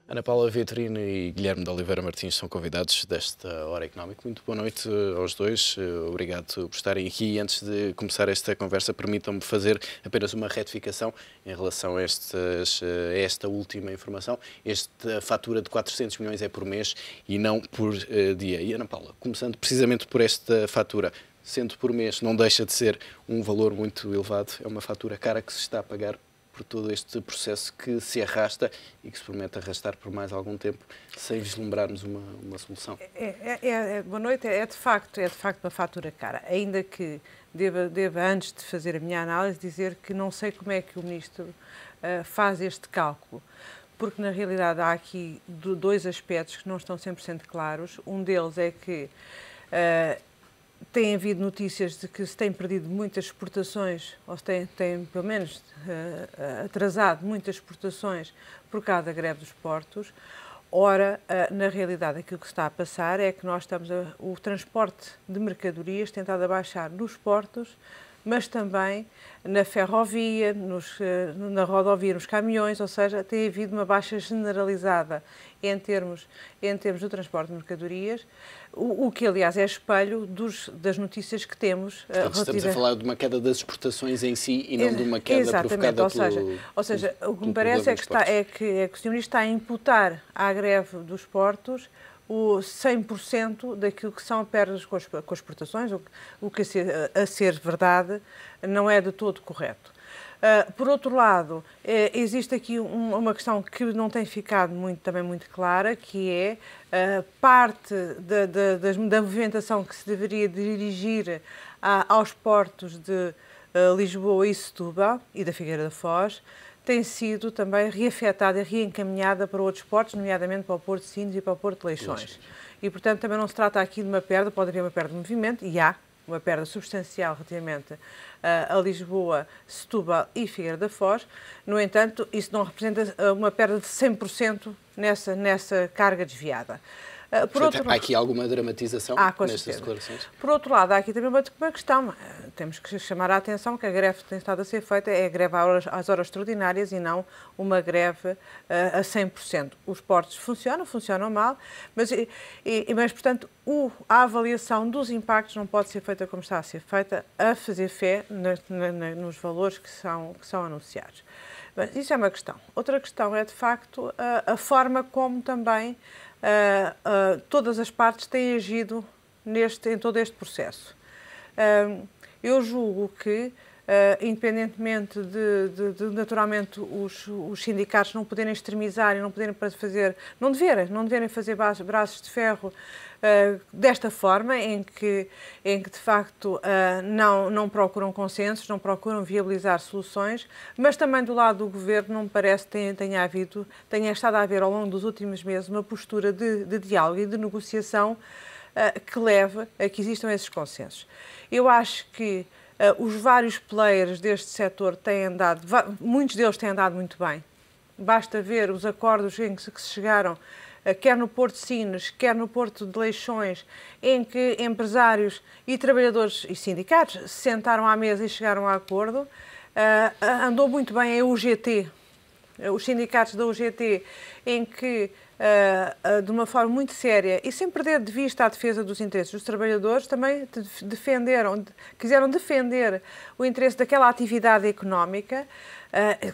Ana Paula Vitorino e Guilherme de Oliveira Martins são convidados desta Hora Económica. Muito boa noite aos dois. Obrigado por estarem aqui. Antes de começar esta conversa, permitam-me fazer apenas uma retificação em relação a esta última informação. Esta fatura de 400 milhões é por mês e não por dia. E Ana Paula, começando precisamente por esta fatura, sendo por mês, não deixa de ser um valor muito elevado. É uma fatura cara que se está a pagar por todo este processo que se arrasta e que se promete arrastar por mais algum tempo, sem vislumbrarmos uma solução. Boa noite. É de facto uma fatura cara, ainda que deva, antes de fazer a minha análise, dizer que não sei como é que o Ministro faz este cálculo, porque na realidade há aqui dois aspectos que não estão 100% claros. Um deles é que tem havido notícias de que se tem perdido muitas exportações, ou se tem pelo menos atrasado muitas exportações por causa da greve dos portos. Ora, na realidade, aquilo que se está a passar é que o transporte de mercadorias tem estado a baixar nos portos, mas também na ferrovia, na rodovia, nos caminhões, ou seja, tem havido uma baixa generalizada em termos do transporte de mercadorias, o que, aliás, é espelho das notícias que temos. Portanto, estamos a falar de uma queda das exportações em si e não de uma queda provocada ou seja, o que me parece é que o Sr. Ministro está a imputar à greve dos portos o 100% daquilo que são perdas com as exportações, o que a ser verdade não é de todo correto. Por outro lado, existe aqui uma questão que não tem ficado também muito clara, que é parte da movimentação que se deveria dirigir aos portos de Lisboa e Setúbal e da Figueira da Foz, tem sido também reafetada e reencaminhada para outros portos, nomeadamente para o Porto de Sines e para o Porto de Leixões. E, portanto, também não se trata aqui de uma perda, pode haver uma perda de movimento, e há uma perda substancial relativamente a Lisboa, Setúbal e Figueira da Foz. No entanto, isso não representa uma perda de 100% nessa carga desviada. Portanto, há aqui alguma dramatização nestas declarações? Por outro lado, há aqui também uma questão. Temos que chamar a atenção que a greve que tem estado a ser feita é a greve às horas extraordinárias e não uma greve a 100%. Os portos funcionam mal, mas portanto, a avaliação dos impactos não pode ser feita como está a ser feita, a fazer fé nos valores que são anunciados. Mas isso é uma questão. Outra questão é, de facto, a forma como também todas as partes têm agido em todo este processo. Eu julgo que, independentemente de naturalmente os sindicatos não poderem extremizar e não deverem fazer braços de ferro desta forma, em que de facto não procuram consensos, não procuram viabilizar soluções, mas também do lado do Governo não me parece que tenha estado a haver ao longo dos últimos meses uma postura de diálogo e de negociação que leve a que existam esses consensos. Eu acho que os vários players deste setor muitos deles têm andado muito bem. Basta ver os acordos em que se chegaram, quer no Porto de Sines, quer no Porto de Leixões, em que empresários e trabalhadores e sindicatos se sentaram à mesa e chegaram a acordo. Andou muito bem a UGT, os sindicatos da UGT, em que, de uma forma muito séria e sem perder de vista a defesa dos interesses dos trabalhadores, também quiseram defender o interesse daquela atividade económica,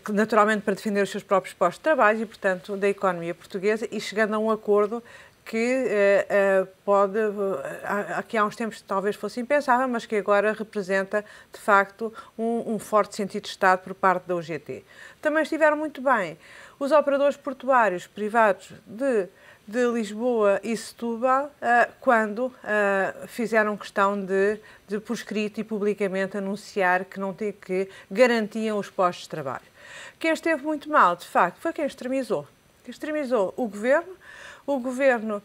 naturalmente para defender os seus próprios postos de trabalho e, portanto, da economia portuguesa, e chegando a um acordo que aqui há uns tempos talvez fosse impensável, mas que agora representa, de facto, um forte sentido de Estado por parte da UGT. Também estiveram muito bem os operadores portuários privados de Lisboa e Setúbal, quando fizeram questão de por escrito e publicamente anunciar que garantiam os postos de trabalho. Quem esteve muito mal, de facto, foi quem extremizou. Quem extremizou o Governo. O Governo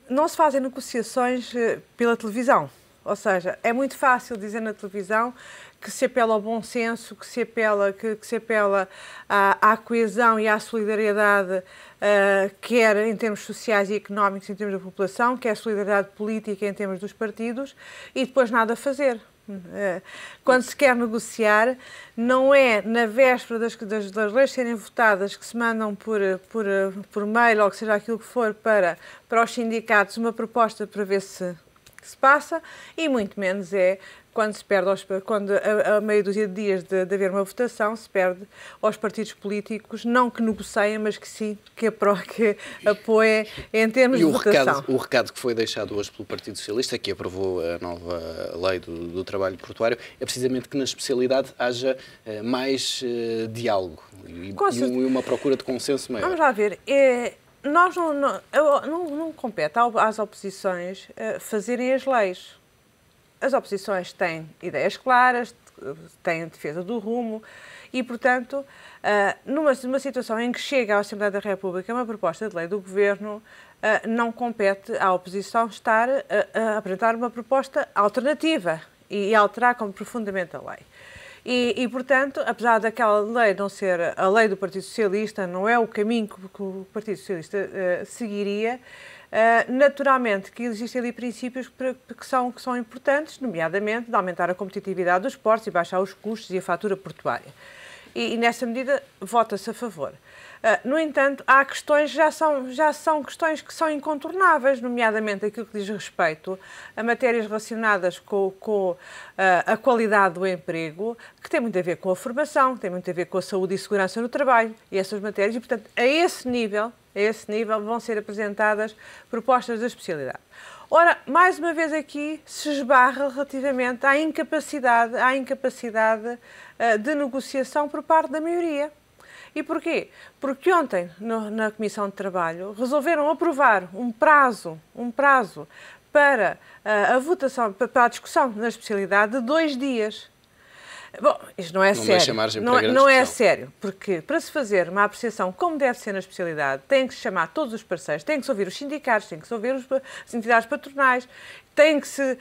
não se fazem negociações pela televisão. Ou seja, é muito fácil dizer na televisão que se apela ao bom senso, que se apela à coesão e à solidariedade, quer em termos sociais e económicos, em termos da população, quer a solidariedade política em termos dos partidos, e depois nada a fazer. Quando se quer negociar, não é na véspera das leis serem votadas que se mandam por mail ou que seja aquilo que for para os sindicatos uma proposta para ver se passa, e muito menos é quando se perde, quando a meia dúzia de dias de haver uma votação, se perde aos partidos políticos, não que negociem, mas que sim, que apoiem em termos de votação. O recado que foi deixado hoje pelo Partido Socialista, que aprovou a nova lei do trabalho portuário, é precisamente que na especialidade haja mais diálogo e uma procura de consenso maior. Vamos lá ver. Nós não compete às oposições fazerem as leis. As oposições têm ideias claras, têm defesa do rumo e, portanto, numa situação em que chega à Assembleia da República uma proposta de lei do Governo, não compete à oposição estar a apresentar uma proposta alternativa e alterar profundamente a lei. E, portanto, apesar daquela lei não ser a lei do Partido Socialista, não é o caminho que o Partido Socialista seguiria, naturalmente que existem ali princípios que são importantes, nomeadamente de aumentar a competitividade dos portos e baixar os custos e a fatura portuária. E nessa medida, vota-se a favor. No entanto, há questões já são questões que são incontornáveis, nomeadamente aquilo que diz respeito a matérias relacionadas com a qualidade do emprego, que tem muito a ver com a formação, que tem muito a ver com a saúde e segurança no trabalho, e essas matérias, e, portanto, a esse nível vão ser apresentadas propostas da especialidade. Ora, mais uma vez aqui se esbarra relativamente à incapacidade de negociação por parte da maioria. E porquê? Porque ontem, na Comissão de Trabalho, resolveram aprovar um prazo para a votação, para a discussão na especialidade de 2 dias. Bom, isto não é sério. Não é sério, porque para se fazer uma apreciação como deve ser na especialidade, tem que se chamar todos os parceiros, tem que se ouvir os sindicatos, tem que se ouvir as entidades patronais, tem que se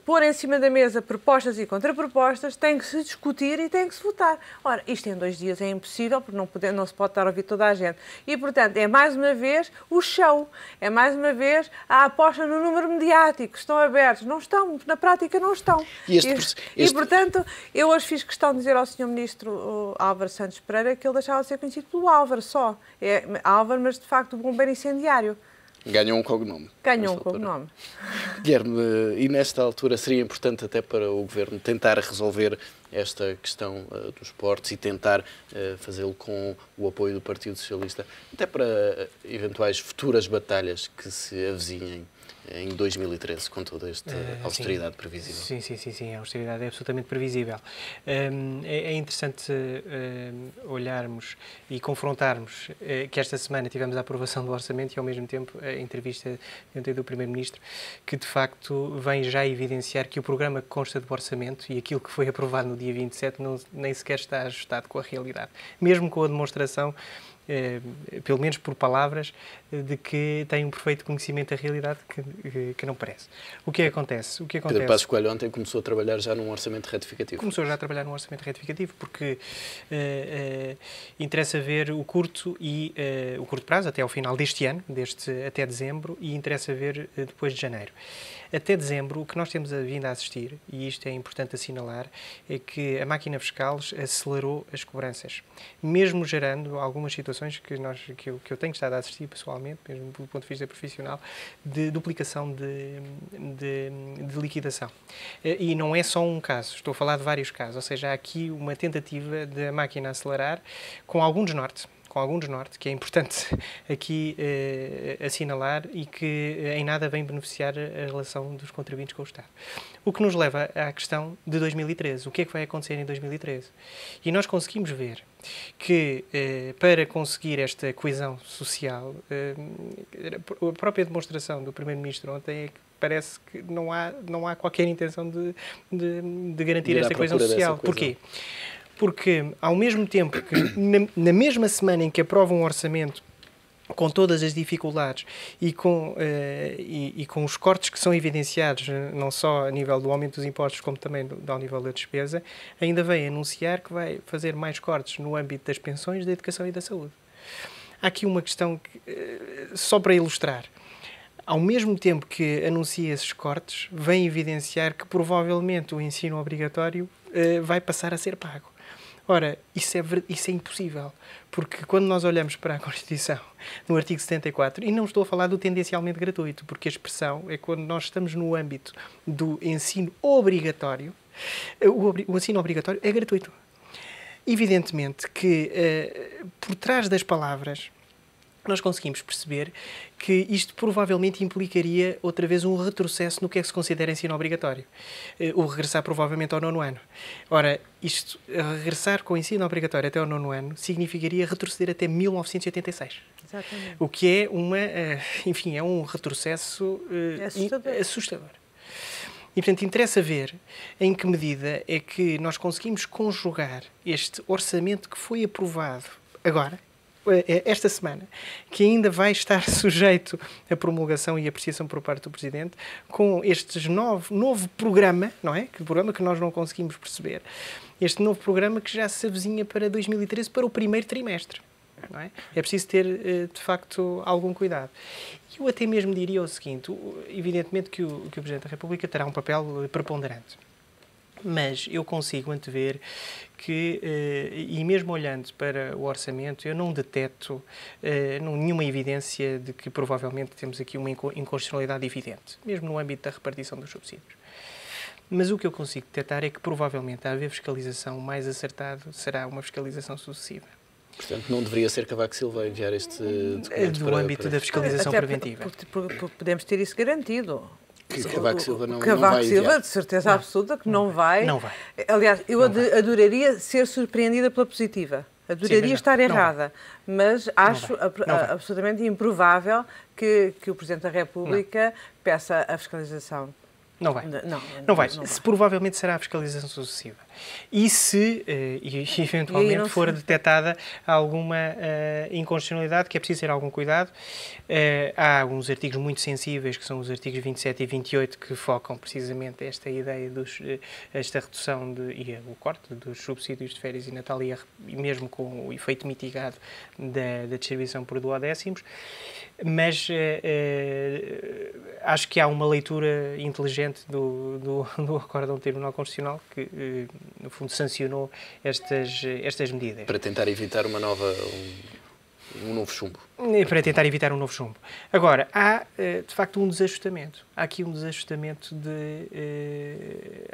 pôr em cima da mesa propostas e contrapropostas, tem que se discutir e tem que se votar. Ora, isto em 2 dias é impossível, porque não se pode estar a ouvir toda a gente. E, portanto, é mais uma vez o show, é mais uma vez a aposta no número mediático. Estão abertos? Não estão, na prática não estão. E portanto, eu hoje fiz questão de dizer ao Sr. Ministro Álvaro Santos Pereira que ele deixava de ser conhecido pelo Álvaro só. É Álvaro, mas de facto o bombeiro incendiário. Ganhou um cognome. Guilherme, e nesta altura seria importante até para o Governo tentar resolver esta questão dos portos e tentar fazê-lo com o apoio do Partido Socialista, até para eventuais futuras batalhas que se avizinhem em 2013, com toda esta austeridade previsível. Sim, a austeridade é absolutamente previsível. É interessante olharmos e confrontarmos que esta semana tivemos a aprovação do orçamento e, ao mesmo tempo, a entrevista do Primeiro-Ministro, que, de facto, vem já evidenciar que o programa que consta do orçamento e aquilo que foi aprovado no dia 27 nem sequer está ajustado com a realidade. Mesmo com a demonstração, pelo menos por palavras, de que tem um perfeito conhecimento da realidade que não parece. O que acontece? Pedro Passos Coelho ontem começou a trabalhar já num orçamento retificativo. Começou já a trabalhar num orçamento retificativo porque interessa ver o curto prazo até ao final deste ano, até dezembro, e interessa ver depois de janeiro. Até dezembro, o que nós temos vindo a assistir, e isto é importante assinalar, é que a máquina fiscal acelerou as cobranças, mesmo gerando algumas situações que eu tenho estado a assistir pessoalmente, mesmo do ponto de vista profissional, de duplicação de liquidação. E não é só um caso, estou a falar de vários casos, ou seja, há aqui uma tentativa da máquina acelerar com algum desnorte, que é importante aqui assinalar e que em nada vem beneficiar a relação dos contribuintes com o Estado. O que nos leva à questão de 2013. O que é que vai acontecer em 2013? E nós conseguimos ver que, para conseguir esta coesão social, a própria demonstração do Primeiro-Ministro ontem é que parece que não há qualquer intenção de garantir esta coesão social. Porquê? Porque, ao mesmo tempo que, na mesma semana em que aprovam um orçamento com todas as dificuldades e com os cortes que são evidenciados, não só a nível do aumento dos impostos, como também ao nível da despesa, ainda vem anunciar que vai fazer mais cortes no âmbito das pensões, da educação e da saúde. Há aqui uma questão, só para ilustrar. ao mesmo tempo que anuncia esses cortes, vem evidenciar que provavelmente o ensino obrigatório vai passar a ser pago. Ora, isso é impossível, porque quando nós olhamos para a Constituição, no artigo 74, e não estou a falar do tendencialmente gratuito, porque a expressão é quando nós estamos no âmbito do ensino obrigatório, o ensino obrigatório é gratuito. Evidentemente que, por trás das palavras, nós conseguimos perceber que isto provavelmente implicaria outra vez um retrocesso no que é que se considera ensino obrigatório. O regressar provavelmente ao 9º ano. Ora, isto, regressar com o ensino obrigatório até ao 9º ano significaria retroceder até 1986. Exatamente. O que é enfim, é um retrocesso assustador. E, portanto, interessa ver em que medida é que nós conseguimos conjugar este orçamento que foi aprovado agora, esta semana, que ainda vai estar sujeito à promulgação e apreciação por parte do Presidente, com este novo programa, não é? Que programa que nós não conseguimos perceber. Este novo programa que já se avizinha para 2013, para o primeiro trimestre. Não é? É preciso ter, de facto, algum cuidado. Eu até mesmo diria o seguinte, evidentemente que o Presidente da República terá um papel preponderante. Mas eu consigo antever que, e mesmo olhando para o orçamento, eu não detecto nenhuma evidência de que provavelmente temos aqui uma inconstitucionalidade evidente, mesmo no âmbito da repartição dos subsídios. Mas o que eu consigo detectar é que provavelmente a haver fiscalização mais acertada será uma fiscalização sucessiva. Portanto, não deveria ser Cavaco Silva a enviar este documento do âmbito da fiscalização preventiva. Podemos ter isso garantido. Que Cavaco Silva não Cavaco vai enviar. Silva, de certeza absoluta, que não vai. Não vai. Aliás, eu adoraria ser surpreendida pela positiva. Adoraria estar errada. Mas acho absolutamente improvável que o Presidente da República peça a fiscalização. Não vai. Não vai. Provavelmente será a fiscalização sucessiva. E se eventualmente for detectada alguma inconstitucionalidade, que é preciso ter algum cuidado, há alguns artigos muito sensíveis, que são os artigos 27 e 28, que focam precisamente esta ideia, esta redução e o corte dos subsídios de férias e Natal, e mesmo com o efeito mitigado da distribuição por duodécimos. Mas acho que há uma leitura inteligente do Acórdão do Tribunal Constitucional que, no fundo, sancionou estas medidas. Para tentar evitar um novo chumbo. Para tentar evitar um novo chumbo. Agora, há, de facto, um desajustamento. Há aqui um desajustamento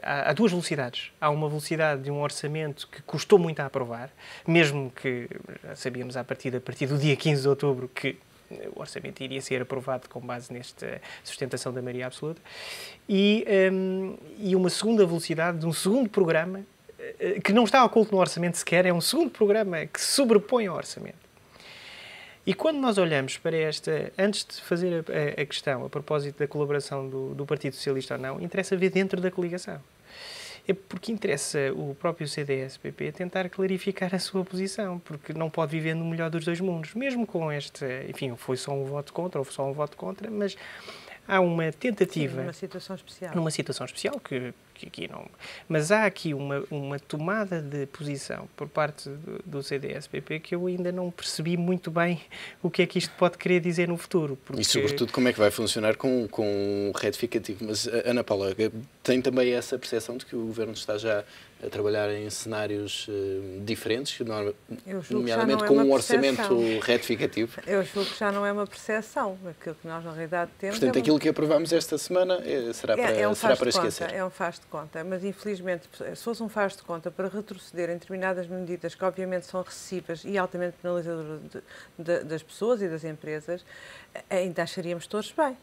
há duas velocidades. Há uma velocidade de um orçamento que custou muito a aprovar, mesmo que já sabíamos a partir do dia 15 de outubro que o orçamento iria ser aprovado com base nesta sustentação da maioria absoluta, e uma segunda velocidade de um segundo programa que não está oculto no orçamento sequer, é um segundo programa que se sobrepõe ao orçamento. E quando nós olhamos para antes de fazer a questão a propósito da colaboração do Partido Socialista ou não, interessa ver dentro da coligação. É porque interessa o próprio CDS-PP tentar clarificar a sua posição, porque não pode viver no melhor dos dois mundos. Mesmo com enfim, houve só um voto contra, mas há uma tentativa... Sim, numa situação especial. Numa situação especial, que aqui não... Mas há aqui uma tomada de posição por parte do CDS-PP que eu ainda não percebi muito bem o que é que isto pode querer dizer no futuro. Porque... E, sobretudo, como é que vai funcionar com um retificativo. Mas, Ana Paula, tem também essa percepção de que o Governo está já a trabalhar em cenários diferentes, nomeadamente com um orçamento retificativo? Eu julgo que já não é uma percepção. Aquilo que nós, na realidade, temos... Portanto, aquilo que aprovámos esta semana será para esquecer. É um faz de conta, mas infelizmente, se fosse um faz de conta para retroceder em determinadas medidas que obviamente são recessivas e altamente penalizadoras das pessoas e das empresas, ainda acharíamos todos bem.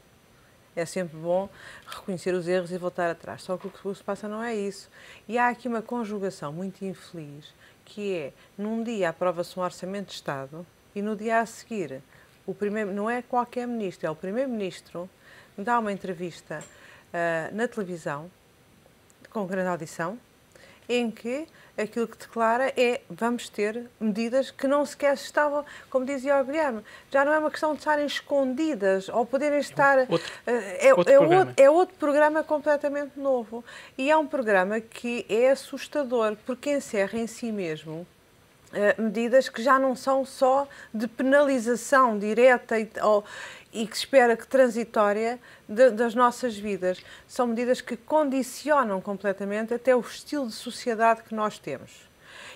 É sempre bom reconhecer os erros e voltar atrás. Só que o que se passa não é isso. E há aqui uma conjugação muito infeliz, que é, num dia aprova-se um orçamento de Estado e no dia a seguir, não é qualquer ministro, é o primeiro-ministro, dá uma entrevista na televisão, com grande audição, em que aquilo que declara é vamos ter medidas que não sequer estavam, como dizia o Guilherme, já não é uma questão de estarem escondidas ou poderem estar... É outro programa completamente novo. E é um programa que é assustador, porque encerra em si mesmo medidas que já não são só de penalização direta e que se espera que transitória das nossas vidas. São medidas que condicionam completamente até o estilo de sociedade que nós temos.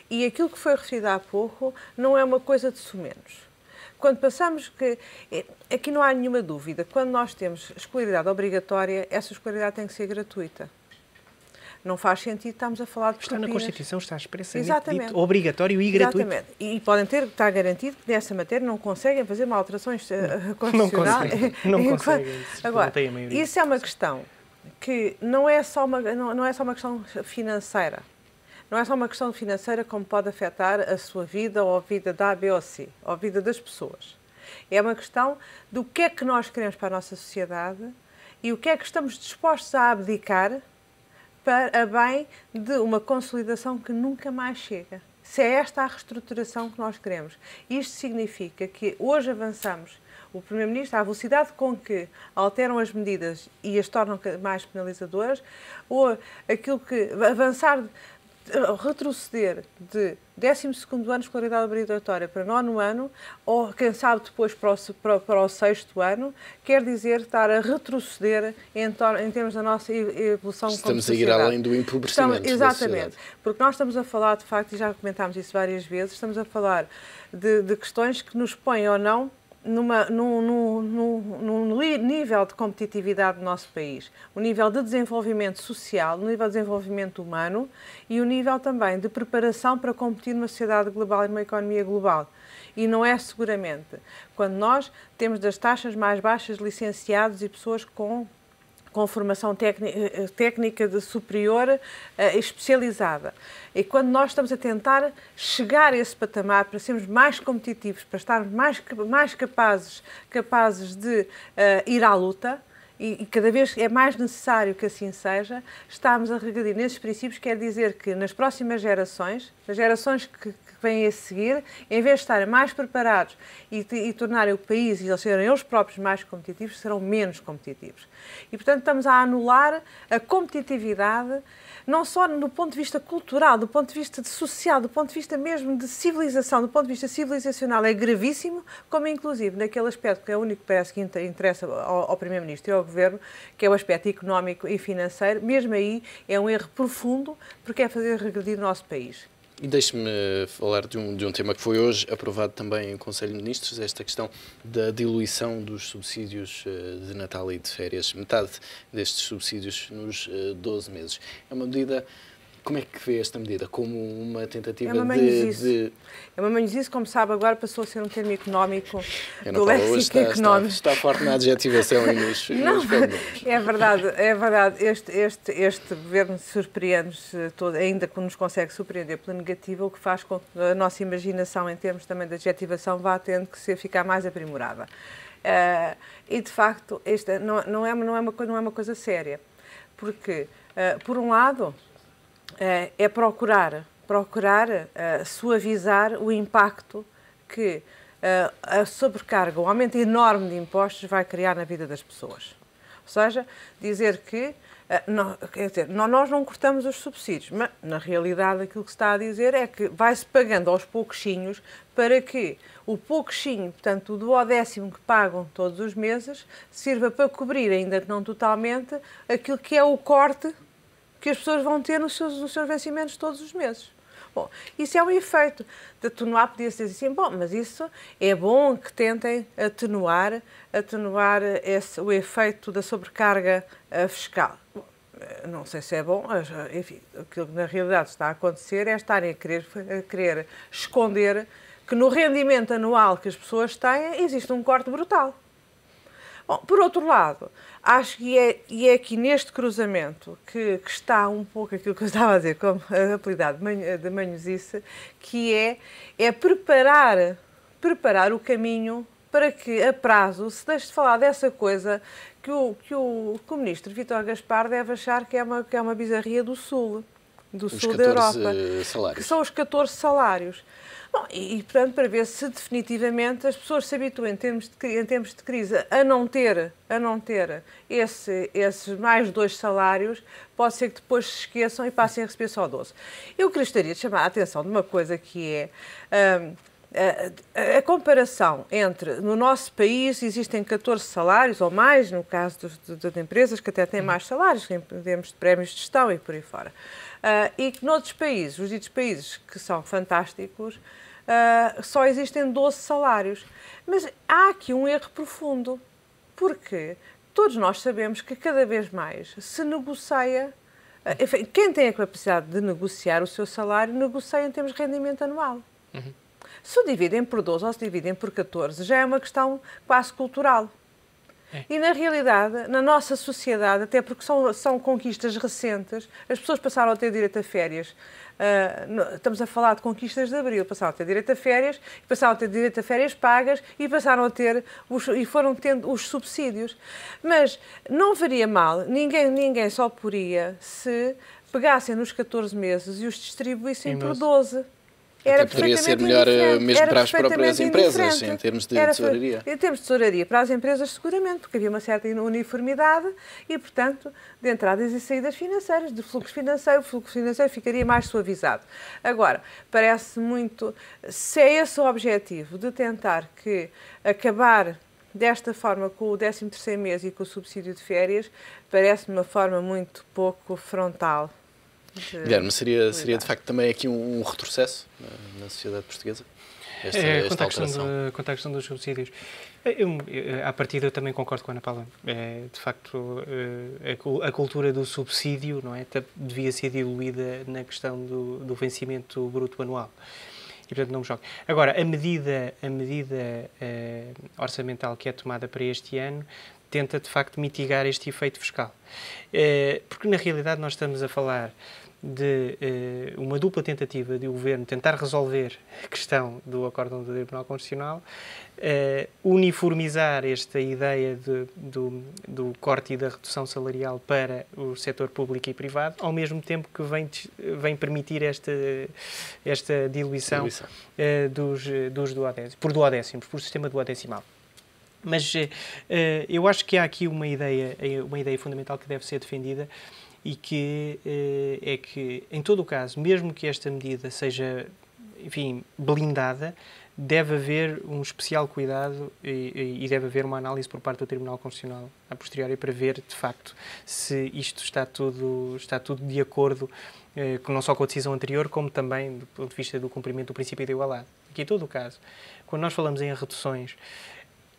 E aquilo que foi referido há pouco não é uma coisa de sumenos. Quando passamos que... Aqui não há nenhuma dúvida. Quando nós temos escolaridade obrigatória, essa escolaridade tem que ser gratuita. Não faz sentido estarmos a falar de propinas. Está na Constituição, está expressamente Exatamente. Dito obrigatório e gratuito. Exatamente. E podem estar garantido que nessa matéria não conseguem fazer uma alterações constitucionais. Não conseguem. Agora, isso é uma questão que não é só uma questão financeira. Não é só uma questão financeira como pode afetar a sua vida ou a vida da A, B ou C, ou a vida das pessoas. É uma questão do que é que nós queremos para a nossa sociedade e o que é que estamos dispostos a abdicar para a bem de uma consolidação que nunca mais chega. Se é esta a reestruturação que nós queremos. Isto significa que hoje avançamos. O Primeiro-Ministro, à velocidade com que alteram as medidas e as tornam mais penalizadoras, ou aquilo que avançar, retroceder de 12º ano de escolaridade obrigatória para 9º ano, ou quem sabe depois para o 6º ano, quer dizer estar a retroceder em termos da nossa evolução como sociedade. Estamos a ir além do empobrecimento. Exatamente, porque nós estamos a falar, de facto, e já comentámos isso várias vezes, estamos a falar de questões que nos põem ou não num nível de competitividade do nosso país, o nível de desenvolvimento social, o nível de desenvolvimento humano e o nível também de preparação para competir numa sociedade global e numa economia global. E não é seguramente quando nós temos das taxas mais baixas de licenciados e pessoas com formação técnica de superior especializada. E quando nós estamos a tentar chegar a esse patamar para sermos mais competitivos, para estarmos mais capazes de ir à luta, e cada vez é mais necessário que assim seja, estamos a regredir nesses princípios, quer dizer que nas próximas gerações, as gerações que vêm a seguir, em vez de estarem mais preparados e tornarem o país e eles serem eles próprios mais competitivos, serão menos competitivos. E, portanto, estamos a anular a competitividade, não só do ponto de vista cultural, do ponto de vista social, do ponto de vista mesmo de civilização, do ponto de vista civilizacional, é gravíssimo, como inclusive naquele aspecto que é o único que parece que interessa ao Primeiro-Ministro e ao Governo, que é o aspecto económico e financeiro, mesmo aí é um erro profundo, porque é fazer regredir o nosso país. E deixe-me falar de um tema que foi hoje aprovado também em Conselho de Ministros, esta questão da diluição dos subsídios de Natal e de férias. Metade destes subsídios nos 12 meses. É uma medida... Como é que vê esta medida? Como uma tentativa de... É uma manhosice, como sabe, agora passou a ser um termo económico do léxico económico. Está forte na adjetivação e nos pronomes. É verdade. Este governo surpreende-nos, ainda que nos consegue surpreender pela negativa, o que faz com que a nossa imaginação, em termos também de adjetivação, vá tendo que ficar mais aprimorada. E, de facto, esta não é uma coisa séria, porque, por um lado... é procurar suavizar o impacto que a sobrecarga, o aumento enorme de impostos vai criar na vida das pessoas. Ou seja, dizer que nós não cortamos os subsídios, mas na realidade aquilo que se está a dizer é que vai-se pagando aos pouquinhos para que o pouquinho, portanto o duodécimo que pagam todos os meses, sirva para cobrir, ainda que não totalmente, aquilo que é o corte que as pessoas vão ter nos seus vencimentos todos os meses. Bom, isso é um efeito de atenuar, podia-se dizer assim, bom, mas isso é bom que tentem atenuar o efeito da sobrecarga fiscal. Bom, não sei se é bom, enfim, aquilo que na realidade está a acontecer é estarem a querer esconder que no rendimento anual que as pessoas têm existe um corte brutal. Bom, por outro lado, acho que é aqui neste cruzamento que está um pouco aquilo que eu estava a dizer, como apelidado de manhosice, que é preparar o caminho para que, a prazo, se deixe de falar dessa coisa que o ministro Vítor Gaspar deve achar que é uma bizarria do Sul. do Os sul da Europa, salários. que são os 14 salários. Bom, portanto, para ver se definitivamente as pessoas se habituam em tempos de crise a não ter esses mais 2 salários, pode ser que depois se esqueçam e passem a receber só 12. Eu gostaria de chamar a atenção de uma coisa que é a comparação entre, no nosso país, existem 14 salários ou mais, no caso das empresas que até têm mais salários, em termos de prémios de gestão e por aí fora. E que noutros países, os ditos países que são fantásticos, só existem 12 salários. Mas há aqui um erro profundo, porque todos nós sabemos que cada vez mais se negocia, enfim, quem tem a capacidade de negociar o seu salário, negocia em termos de rendimento anual. Uhum. Se o dividem por 12 ou se dividem por 14, já é uma questão quase cultural. E, na realidade, na nossa sociedade, até porque são conquistas recentes, as pessoas passaram a ter direito a férias. Estamos a falar de conquistas de abril. Passaram a ter direito a férias, passaram a ter direito a férias pagas e passaram a ter e foram tendo os subsídios. Mas não faria mal, ninguém só poria se pegassem nos 14 meses e os distribuíssem por 12. Até poderia ser melhor mesmo para as próprias empresas, em termos de tesouraria. Em termos de tesouraria, para as empresas seguramente, porque havia uma certa uniformidade e, portanto, de entradas e saídas financeiras, de fluxo financeiro ficaria mais suavizado. Agora, parece muito, se é esse o objetivo, de tentar acabar desta forma com o 13º mês e com o subsídio de férias, parece-me uma forma muito pouco frontal. Guilherme, seria de facto também aqui um retrocesso na sociedade portuguesa? Esta alteração? Quanto à questão dos subsídios, à partida eu também concordo com a Ana Paula. De facto, a cultura do subsídio, não é, devia ser diluída na questão do vencimento bruto anual. E, portanto, não me choque. Agora, a medida orçamental que é tomada para este ano tenta, de facto, mitigar este efeito fiscal. Porque, na realidade, nós estamos a falar de uma dupla tentativa de o Governo tentar resolver a questão do acórdão do Tribunal Constitucional, uniformizar esta ideia do corte e da redução salarial para o setor público e privado, ao mesmo tempo que vem permitir esta diluição dos duodécimos, por sistema duodecimal. Mas eu acho que há aqui uma ideia fundamental que deve ser defendida e que é que, em todo o caso, mesmo que esta medida seja, enfim, blindada, deve haver um especial cuidado e deve haver uma análise por parte do Tribunal Constitucional a posteriori para ver, de facto, se isto está tudo de acordo não só com a decisão anterior, como também do ponto de vista do cumprimento do princípio da igualdade. Aqui, em todo o caso, quando nós falamos em reduções,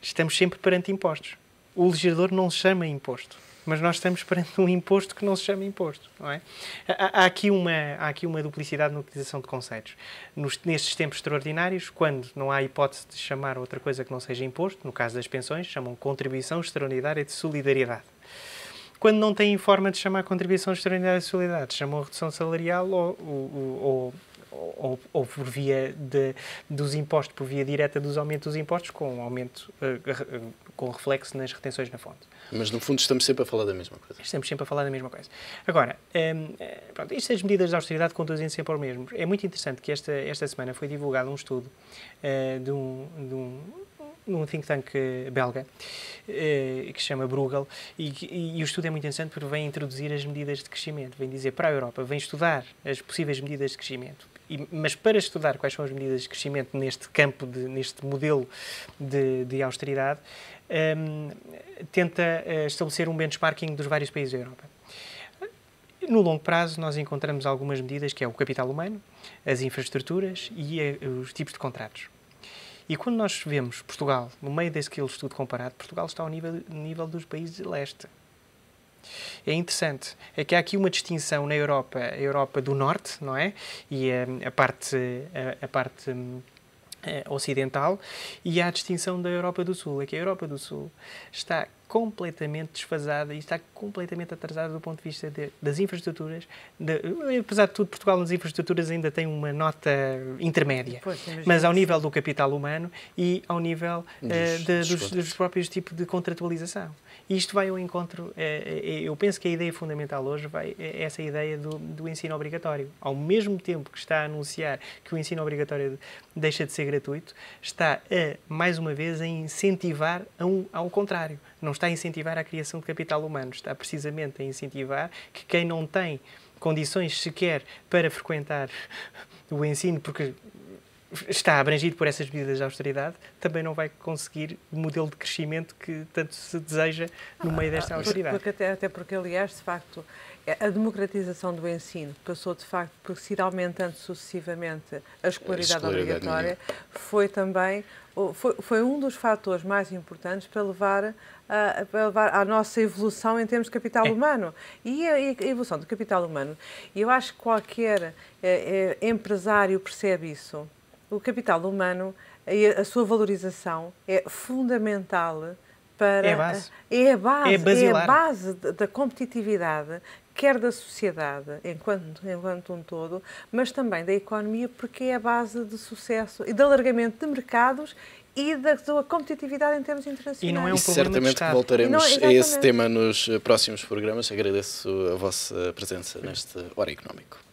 estamos sempre perante impostos. O legislador não se chama imposto, mas nós estamos perante um imposto que não se chama imposto, não é? Há aqui uma duplicidade na utilização de conceitos. Nestes tempos extraordinários, quando não há hipótese de chamar outra coisa que não seja imposto, no caso das pensões, chamam contribuição extraordinária de solidariedade. Quando não têm forma de chamar contribuição extraordinária de solidariedade, chamam redução salarial ou por via dos impostos, por via direta dos aumentos dos impostos, com aumento, com reflexo nas retenções na fonte. Mas, no fundo, estamos sempre a falar da mesma coisa. Estamos sempre a falar da mesma coisa. Agora, pronto, estas medidas de austeridade conduzem sempre ao mesmo. É muito interessante que esta semana foi divulgado um estudo de um think tank belga, que se chama Bruegel, e o estudo é muito interessante porque vem introduzir as medidas de crescimento, vem dizer para a Europa, vem estudar as possíveis medidas de crescimento. Mas para estudar quais são as medidas de crescimento neste campo, neste modelo de austeridade, tenta estabelecer um benchmarking dos vários países da Europa. No longo prazo, nós encontramos algumas medidas, que é o capital humano, as infraestruturas e os tipos de contratos. E quando nós vemos Portugal, no meio daquele estudo comparado, Portugal está ao nível dos países de leste. É interessante, é que há aqui uma distinção na Europa, a Europa do Norte, não é? E a parte ocidental, e há a distinção da Europa do Sul. É que a Europa do Sul está completamente desfasada e está completamente atrasada do ponto de vista das infraestruturas. Apesar de tudo, Portugal nas infraestruturas ainda tem uma nota intermédia, mas ao nível do capital humano e ao nível dos próprios tipos de contratualização. E isto vai ao encontro, eu penso que a ideia fundamental hoje é essa ideia do ensino obrigatório. Ao mesmo tempo que está a anunciar que o ensino obrigatório deixa de ser gratuito, está, mais uma vez, a incentivar ao contrário. Não está a incentivar a criação de capital humano, está precisamente a incentivar que quem não tem condições sequer para frequentar o ensino, porque está abrangido por essas medidas de austeridade, também não vai conseguir o modelo de crescimento que tanto se deseja no meio desta austeridade. Até porque, aliás, de facto, a democratização do ensino passou, de facto, por se ir aumentando sucessivamente a escolaridade obrigatória, foi também foi um dos fatores mais importantes para levar à nossa evolução em termos de capital humano. E a evolução do capital humano, e eu acho que qualquer empresário percebe isso. O capital humano, a sua valorização é fundamental para... É a base da competitividade, quer da sociedade enquanto um todo, mas também da economia, porque é a base de sucesso e de alargamento de mercados e da sua competitividade em termos internacionais. E não é um problema certamente que voltaremos a esse tema nos próximos programas. Agradeço a vossa presença neste Hora Económico.